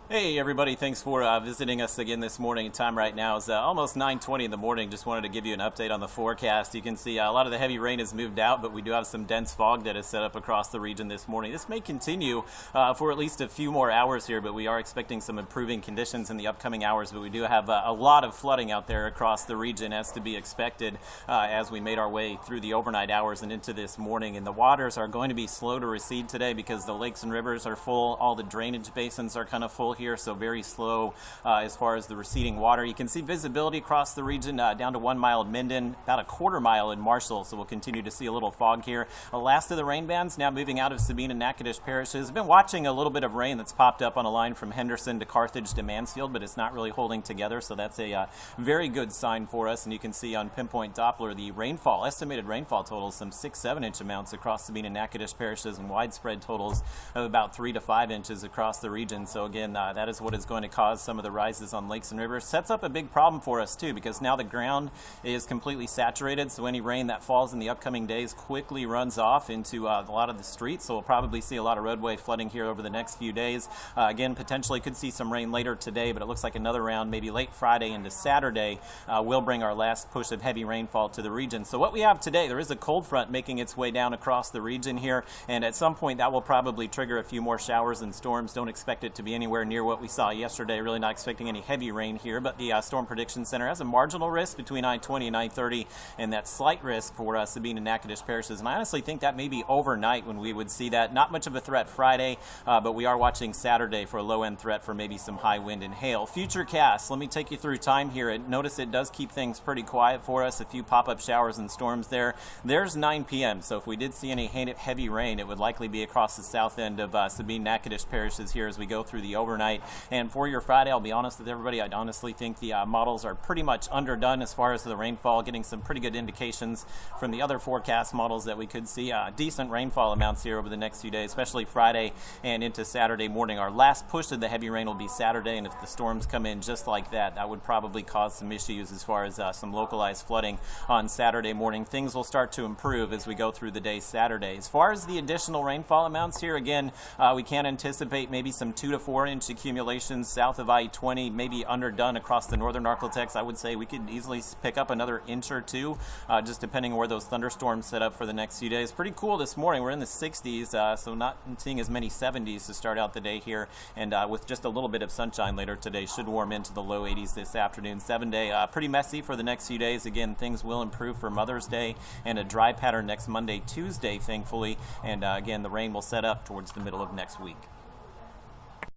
Hey everybody, thanks for visiting us again this morning. Time right now is almost 9:20 in the morning. Just wanted to give you an update on the forecast. You can see a lot of the heavy rain has moved out, but we do have some dense fog that is set up across the region this morning. This may continue for at least a few more hours here, but we are expecting some improving conditions in the upcoming hours. But we do have a lot of flooding out there across the region, as to be expected as we made our way through the overnight hours and into this morning. And the waters are going to be slow to recede today because the lakes and rivers are full. All the drainage basins are kind of full here, so very slow as far as the receding water. You can see visibility across the region down to 1 mile at Minden, about a quarter mile in Marshall, so we'll continue to see a little fog here. The last of the rain bands now moving out of Sabine and Natchitoches parishes. I've been watching a little bit of rain that's popped up on a line from Henderson to Carthage to Mansfield, but it's not really holding together, so that's a very good sign for us. And you can see on Pinpoint Doppler the rainfall, estimated rainfall totals, some 6-7 inch amounts across Sabine and Natchitoches parishes, and widespread totals of about 3 to 5 inches across the region. So again, that is what is going to cause some of the rises on lakes and rivers. Sets up a big problem for us too, because now the ground is completely saturated, so any rain that falls in the upcoming days quickly runs off into a lot of the streets. So we'll probably see a lot of roadway flooding here over the next few days. Again, potentially could see some rain later today, but it looks like another round, maybe late Friday into Saturday, will bring our last push of heavy rainfall to the region. So what we have today, there is a cold front making its way down across the region here, and at some point that will probably trigger a few more showers and storms. Don't expect it to be anywhere near what we saw yesterday. Really not expecting any heavy rain here, but the Storm Prediction Center has a marginal risk between I-20 and I-30, and that slight risk for Sabine and Natchitoches parishes. And I honestly think that may be overnight when we would see that. Not much of a threat Friday, but we are watching Saturday for a low-end threat for maybe some high wind and hail. Futurecast, let me take you through time here. Notice it does keep things pretty quiet for us. A few pop-up showers and storms there. There's 9 p.m., so if we did see any heavy rain, it would likely be across the south end of Sabine Natchitoches parishes here as we go through the overnight. And for your Friday, I'll be honest with everybody, I honestly think the models are pretty much underdone as far as the rainfall, getting some pretty good indications from the other forecast models that we could see decent rainfall amounts here over the next few days, especially Friday and into Saturday morning. Our last push of the heavy rain will be Saturday, and if the storms come in just like that, that would probably cause some issues as far as some localized flooding on Saturday morning. Things will start to improve as we go through the day Saturday. As far as the additional rainfall amounts here, again, we can anticipate maybe some 2 to 4 inch accumulations south of I-20, maybe underdone across the northern Arklatex. I would say we could easily pick up another inch or two, just depending on where those thunderstorms set up for the next few days. Pretty cool this morning. We're in the 60s, so not seeing as many 70s to start out the day here, and with just a little bit of sunshine later today, should warm into the low 80s this afternoon. 7-day, pretty messy for the next few days. Again, things will improve for Mother's Day and a dry pattern next Monday, Tuesday, thankfully, and again, the rain will set up towards the middle of next week.